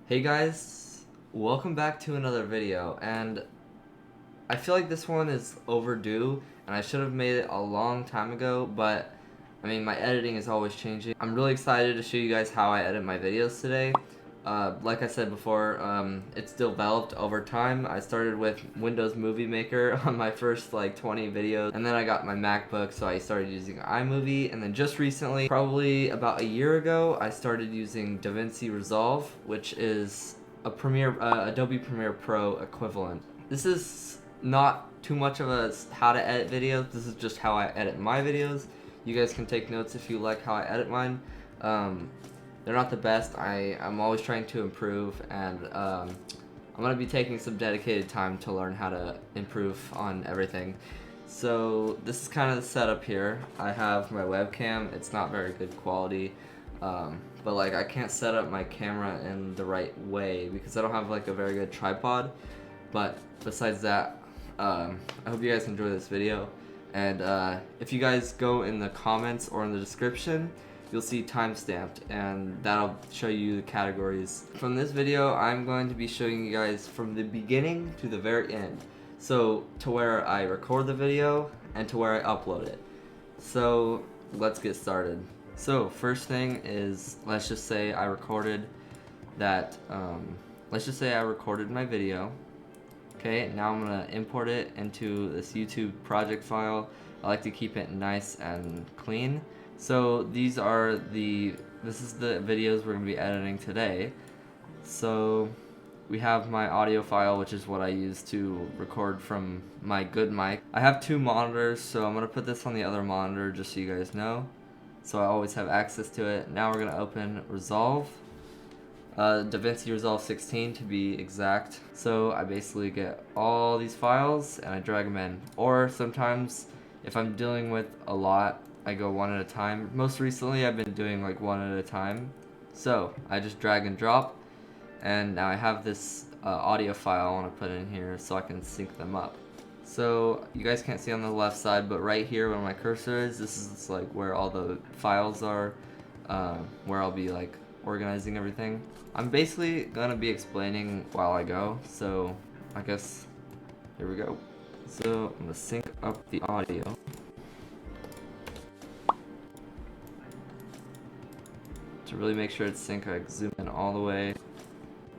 Hey guys, welcome back to another video, and I feel like this one is overdue and I should have made it a long time ago, but I mean my editing is always changing. I'm really excited to show you guys how I edit my videos today. Like I said before, it's developed over time. I started with Windows Movie Maker on my first like 20 videos, and then I got my MacBook, so I started using iMovie, and then just recently, probably about a year ago, I started using Davinci Resolve, which is a Adobe Premiere Pro equivalent. This is not too much of a how to edit videos. This is just how I edit my videos. You guys can take notes if you like how I edit mine. They're not the best. I'm always trying to improve, and I'm going to be taking some dedicated time to learn how to improve on everything. So this is kind of the setup here. I have my webcam. It's not very good quality, but like I can't set up my camera in the right way because I don't have like a very good tripod. But besides that, I hope you guys enjoy this video, and if you guys go in the comments or in the description, you'll see timestamped, and that'll show you the categories. From this video, I'm going to be showing you guys from the beginning to the very end. So to where I record the video and to where I upload it. So let's get started. So first thing is, let's just say I recorded that, let's just say I recorded my video. Okay, now I'm gonna import it into this YouTube project file. I like to keep it nice and clean. So this is the videos we're gonna be editing today. So we have my audio file, which is what I use to record from my good mic. I have two monitors, so I'm gonna put this on the other monitor just so you guys know. So I always have access to it. Now we're gonna open Resolve. Davinci Resolve 16 to be exact. So I basically get all these files and I drag them in. Or sometimes if I'm dealing with a lot, I go one at a time. Most recently I've been doing like one at a time. So I just drag and drop, and now I have this audio file I want to put in here so I can sync them up. So you guys can't see on the left side, but right here where my cursor is, this is like where all the files are, where I'll be like organizing everything. I'm basically gonna be explaining while I go, so I guess here we go. So I'm gonna sync up the audio. To really make sure it's synced, I zoom in all the way,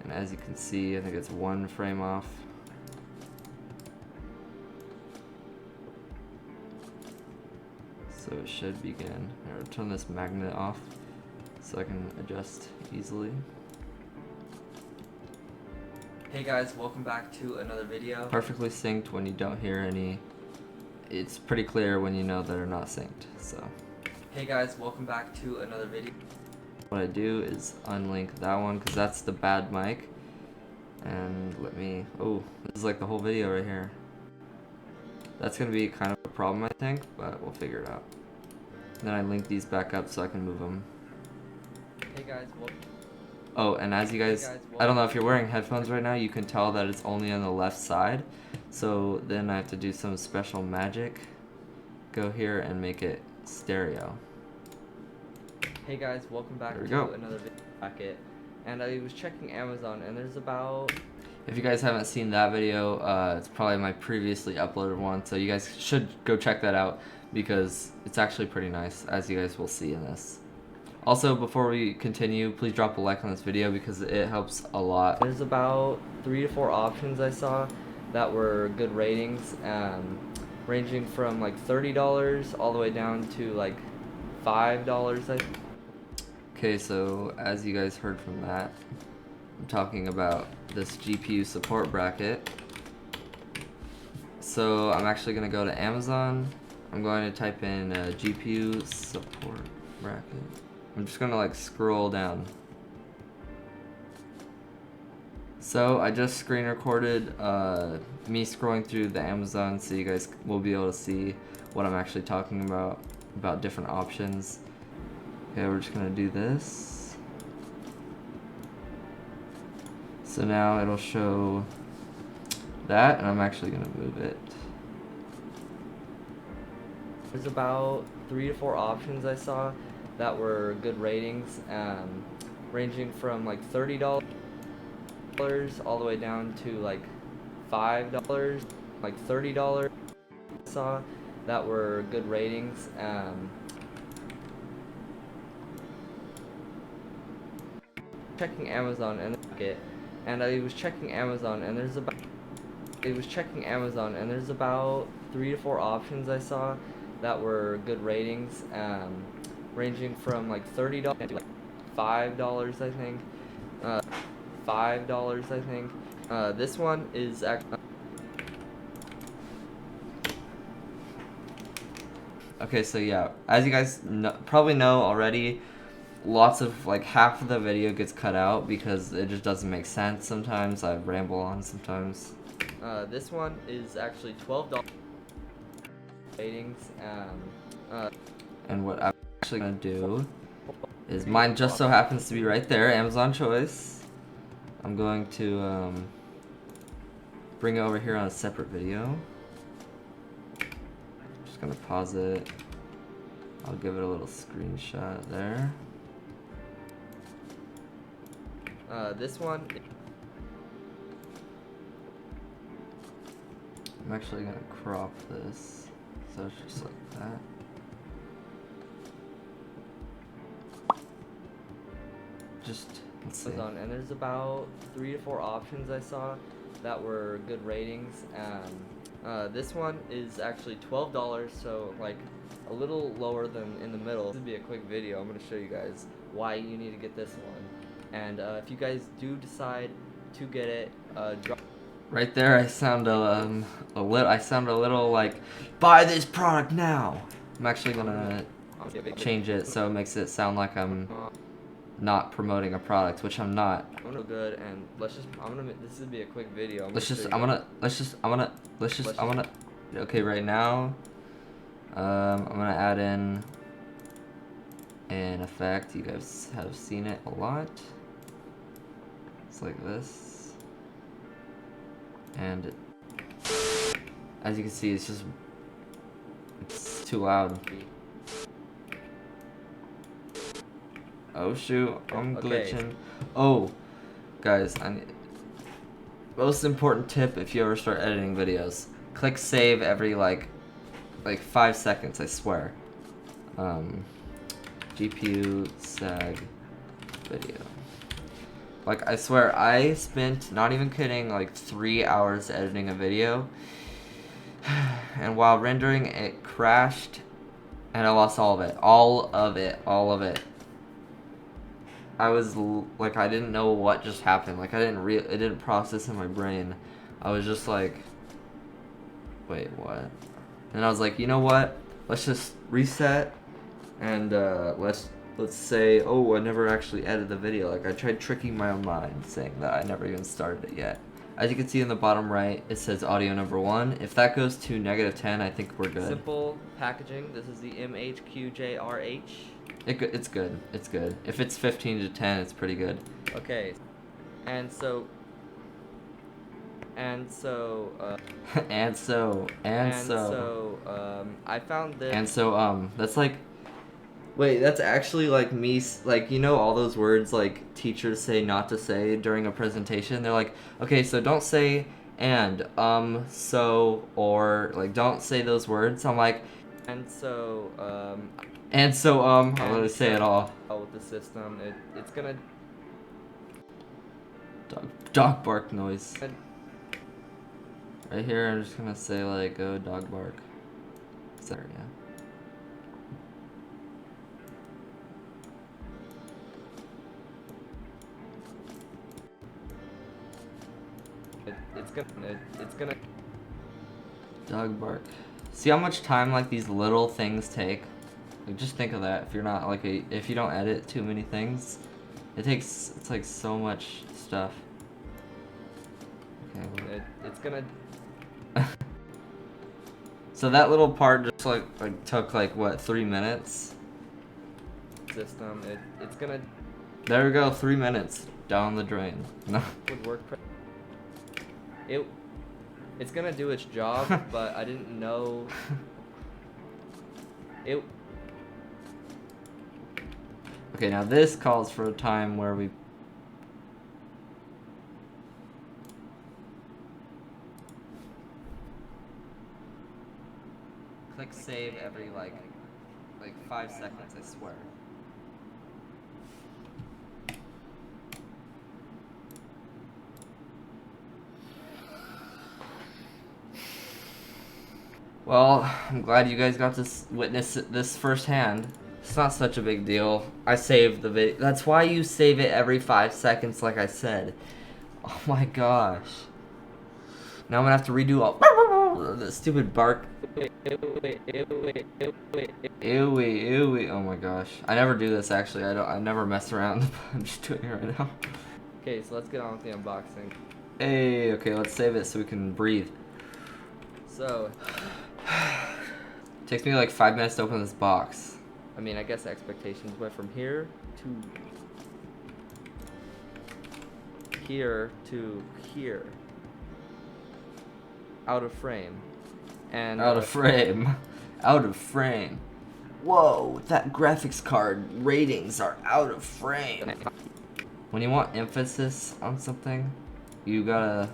and as you can see, I think it's one frame off. So it should begin. I'll turn this magnet off so I can adjust easily. Hey guys, welcome back to another video. Perfectly synced when you don't hear any. It's pretty clear when you know that they're not synced. So, hey guys, welcome back to another video. What I do is unlink that one because that's the bad mic. And oh, this is like the whole video right here. That's gonna be kind of a problem, I think, but we'll figure it out. And then I link these back up so I can move them. Hey guys, oh, and as you guys, I don't know if you're wearing headphones right now, you can tell that it's only on the left side. So then I have to do some special magic. Go here and make it stereo. Hey guys, welcome back to another video packet. And I was checking Amazon, and there's about, if you guys haven't seen that video, it's probably my previously uploaded one, so you guys should go check that out because it's actually pretty nice, as you guys will see in this. Also, before we continue, please drop a like on this video because it helps a lot. There's about 3 to 4 options I saw that were good ratings, ranging from like $30 all the way down to like $5. Okay, so as you guys heard from that, I'm talking about this GPU support bracket. So I'm actually going to go to Amazon. I'm going to type in GPU support bracket. I'm just going to like scroll down. So I just screen recorded me scrolling through the Amazon, so you guys will be able to see what I'm actually talking about different options. Okay, we're just gonna do this. So now it'll show that, and I'm actually gonna move it. There's about 3 to 4 options I saw that were good ratings, ranging from like $30 all the way down to like $5, like $30 I saw that were good ratings. Checking Amazon and I was checking Amazon and there's about 3 to 4 options I saw that were good ratings, ranging from like $30 to like $5 I think. $5 I think. This one is actually okay. So yeah, as you guys probably know already, lots of like half of the video gets cut out because it just doesn't make sense. Sometimes I ramble on. Sometimes. This one is actually $12 ratings. And what I'm actually gonna do is mine just so happens to be right there, Amazon choice. I'm going to bring it over here on a separate video. Just gonna pause it. I'll give it a little screenshot there. This one, I'm actually gonna crop this so it's just like that. Just let's see. And there's about 3 to 4 options I saw that were good ratings. This one is actually $12, so like a little lower than in the middle. This would be a quick video. I'm gonna show you guys why you need to get this one. And if you guys do decide to get it, drop. Right there, I sound a little like, buy this product now. I'm actually gonna change it so it makes it sound like I'm not promoting a product, which I'm not. I'm gonna go good and this would be a quick video. Okay, right now, I'm gonna add in an effect. You guys have seen it a lot. It's like this. And as you can see, it's too loud. Oh shoot, I'm glitching. Okay. Oh, guys, most important tip if you ever start editing videos: click save every like 5 seconds. I swear. GPU sag video. Like, I swear, I spent, not even kidding, like 3 hours editing a video, and while rendering, it crashed, and I lost all of it. I was, like, I didn't know what just happened. Like, it didn't process in my brain. I was just like, wait, what? And I was like, you know what? Let's just reset, and let's say, oh, I never actually edited the video. Like, I tried tricking my own mind, saying that I never even started it yet. As you can see in the bottom right, it says audio number 1. If that goes to -10, I think we're good. Simple packaging. This is the MHQJRH. It's good. It's good. If it's 15 to 10, it's pretty good. Okay. And so I found this. And so that's like, wait, that's actually like me, like, you know all those words like teachers say not to say during a presentation? They're like, okay, so don't say and, so, or like don't say those words. I'm like, I'm gonna say it all. With the system, it's gonna dog bark noise. Right here, I'm just gonna say like, oh, dog bark. Sorry, yeah. It's gonna dog bark. See how much time like these little things take? Like, just think of that. If you're not like if you don't edit too many things, it's like so much stuff. Okay, well. It's gonna so that little part just like took like what, 3 minutes? System, it's gonna. There we go, 3 minutes down the drain. No. Would work. It's gonna do its job, but I didn't know it. Okay, now this calls for a time where we click save every like 5 seconds, I swear. Well, I'm glad you guys got to witness this firsthand. It's not such a big deal. I saved the video. That's why you save it every 5 seconds, like I said. Oh my gosh. Now I'm gonna have to redo all the stupid bark. Ew. Oh my gosh. I never do this actually. I never mess around. I'm just doing it right now. Okay, so let's get on with the unboxing. Hey, okay, let's save it so we can breathe. So, it takes me like 5 minutes to open this box. I mean, I guess expectations went from here to here to here. Out of frame. And out of frame. Out of frame. Whoa, that graphics card ratings are out of frame. When you want emphasis on something, you gotta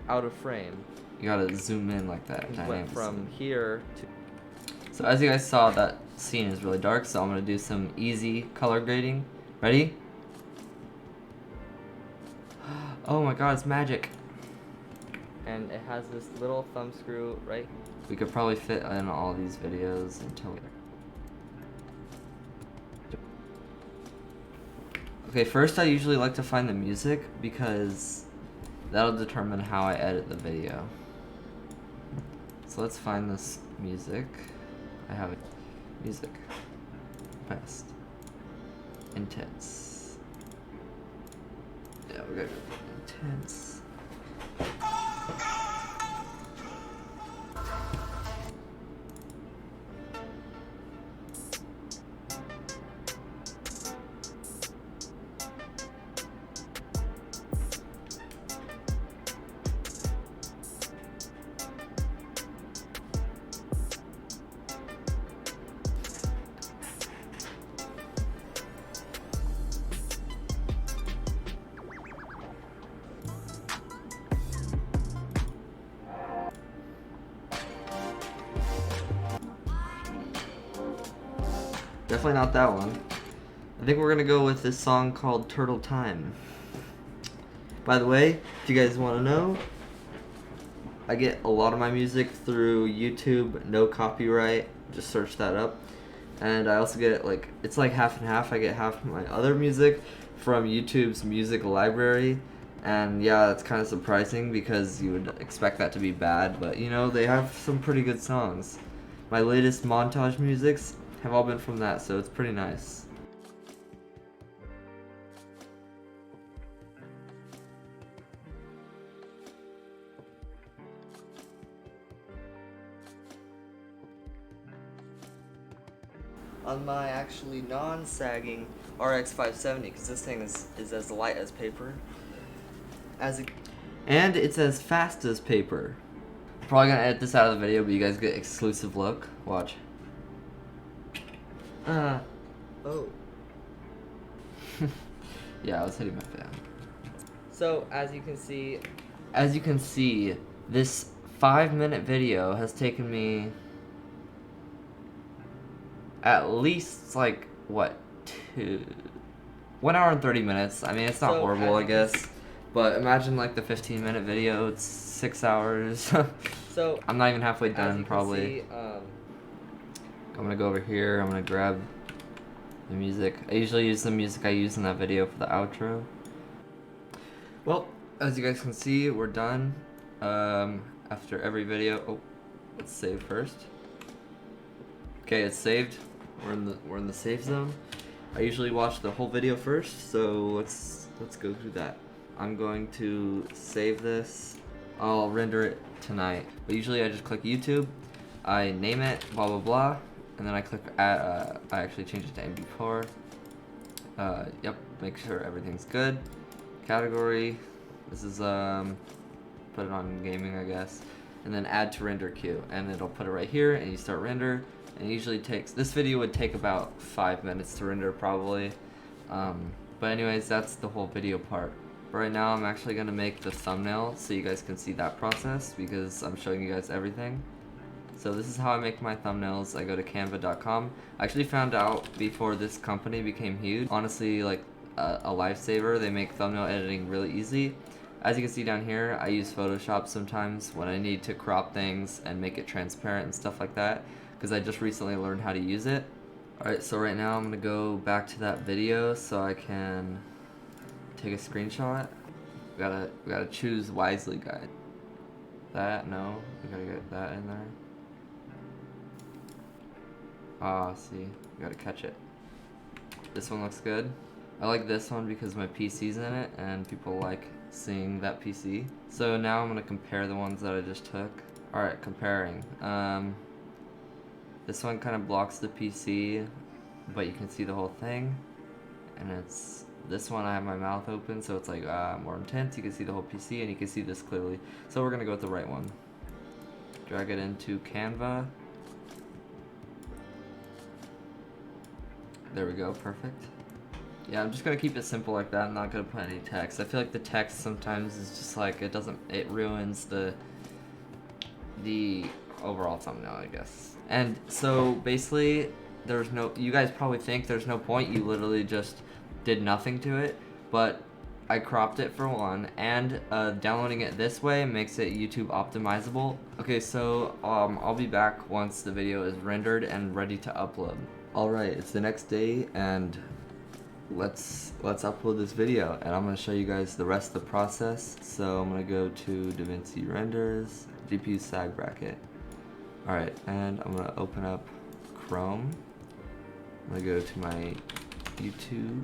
out of frame. You gotta zoom in like that. It went from here to. So as you guys saw, that scene is really dark, so I'm gonna do some easy color grading. Ready? Oh my god, it's magic. And it has this little thumb screw, right? We could probably fit in all these videos until. Okay, first I usually like to find the music because that'll determine how I edit the video. So let's find this music. I have it. Music. Best. Intense. Yeah, we're gonna do intense. Definitely not that one. I think we're gonna go with this song called Turtle Time. By the way, if you guys want to know, I get a lot of my music through YouTube, no copyright, just search that up. And I also get like, it's like half and half. I get half of my other music from YouTube's music library. And yeah, that's kind of surprising because you would expect that to be bad, but you know, they have some pretty good songs. My latest montage musics have all been from that, so it's pretty nice. On my actually non-sagging RX 570, because this thing is as light as paper. And it's as fast as paper. I'm probably gonna edit this out of the video, but you guys get exclusive look. Watch. Oh. Yeah, I was hitting my fan. So, as you can see, this 5-minute video has taken me at least like what, 1 hour and 30 minutes. I mean, it's not horrible, I guess. But imagine like the 15-minute video, it's 6 hours. So I'm not even halfway done probably. I'm gonna go over here, I'm gonna grab the music. I usually use the music I use in that video for the outro. Well, as you guys can see, we're done. After every video, oh, let's save first. Okay, it's saved. We're in the safe zone. I usually watch the whole video first, so let's go through that. I'm going to save this. I'll render it tonight. But usually I just click YouTube, I name it, blah blah blah, and then I click add, I actually change it to MP4. Yep, make sure everything's good. Category, this is put it on gaming, I guess. And then add to render queue, and it'll put it right here, and you start render. And it usually takes, this video would take about 5 minutes to render probably. But anyways, that's the whole video part. Right now I'm actually going to make the thumbnail so you guys can see that process because I'm showing you guys everything. So this is how I make my thumbnails. I go to canva.com. I actually found out before this company became huge. Honestly, like a lifesaver. They make thumbnail editing really easy. As you can see down here, I use Photoshop sometimes when I need to crop things and make it transparent and stuff like that, because I just recently learned how to use it. Alright, so right now I'm going to go back to that video so I can take a screenshot. We gotta choose wisely, guys. That, no, we gotta get that in there. See, we gotta catch it. This one looks good. I like this one because my PC's in it and people like seeing that PC. So now I'm gonna compare the ones that I just took. Alright, comparing. This one kind of blocks the PC, but you can see the whole thing. And it's this one, I have my mouth open, so it's like more intense. You can see the whole PC and you can see this clearly. So we're gonna go with the right one. Drag it into Canva. There we go, perfect. Yeah, I'm just gonna keep it simple like that. I'm not gonna put any text. I feel like the text sometimes is just like it ruins the overall thumbnail, I guess. And so basically, you guys probably think there's no point. You literally just did nothing to it, but I cropped it for one, and downloading it this way makes it YouTube optimizable. Okay, so I'll be back once the video is rendered and ready to upload. Alright, it's the next day, and let's upload this video, and I'm going to show you guys the rest of the process. So I'm going to go to Davinci renders, GPU sag bracket. Alright, and I'm going to open up Chrome. I'm going to go to my YouTube,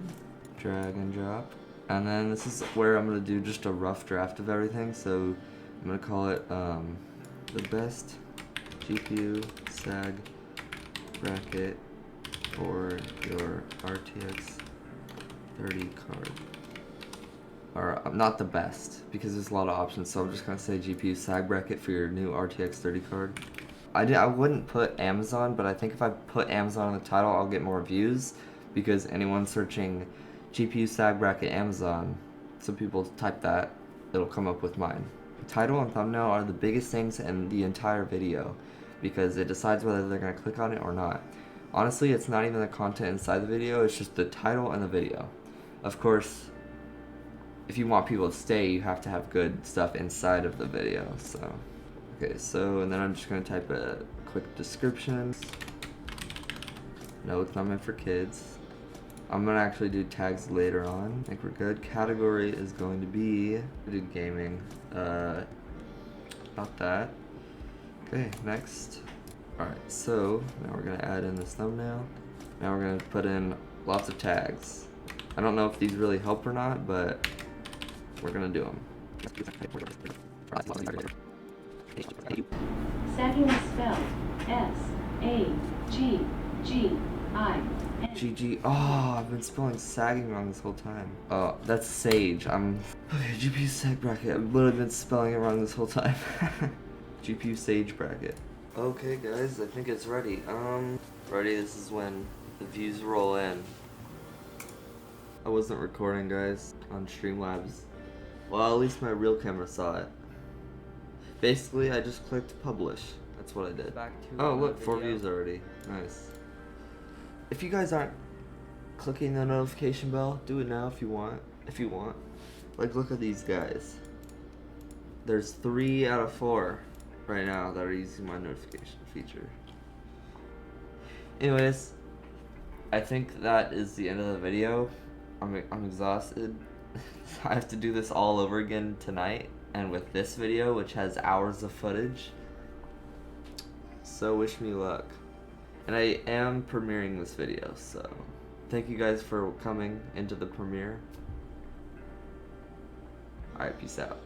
drag and drop, and then this is where I'm going to do just a rough draft of everything. So I'm going to call it the best GPU sag bracket for your RTX 30 card. Or not the best, because there's a lot of options, so I'm just gonna say GPU sag bracket for your new RTX 30 card. I wouldn't put Amazon, but I think if I put Amazon in the title, I'll get more views, because anyone searching GPU sag bracket Amazon, some people type that, it'll come up with mine. Title and thumbnail are the biggest things in the entire video, because it decides whether they're gonna click on it or not. Honestly, it's not even the content inside the video, it's just the title and the video. Of course, if you want people to stay, you have to have good stuff inside of the video, so. Okay, so, and then I'm just gonna type a quick description. No, it's not meant for kids. I'm gonna actually do tags later on. I think we're good. Category is going to be, do gaming. Not that. Okay, next. Alright, so now we're gonna add in this thumbnail. Now we're gonna put in lots of tags. I don't know if these really help or not, but we're gonna do them. Sagging is spelled S-A-G-G-I. GG. Oh, I've been spelling sagging wrong this whole time. Oh, that's Sage. Okay, GPU sag bracket. I've literally been spelling it wrong this whole time. GPU Sage bracket. Okay, guys, I think it's ready. Ready? This is when the views roll in. I wasn't recording, guys, on Streamlabs. Well, at least my real camera saw it. Basically, I just clicked publish. That's what I did. Oh, look, 4 views already. Nice. If you guys aren't clicking the notification bell, do it now if you want. Like, look at these guys. There's 3 out of 4 right now that are using my notification feature. Anyways, I think that is the end of the video. I'm exhausted. I have to do this all over again tonight, and with this video, which has hours of footage. So wish me luck. And I am premiering this video, so thank you guys for coming into the premiere. Alright, peace out.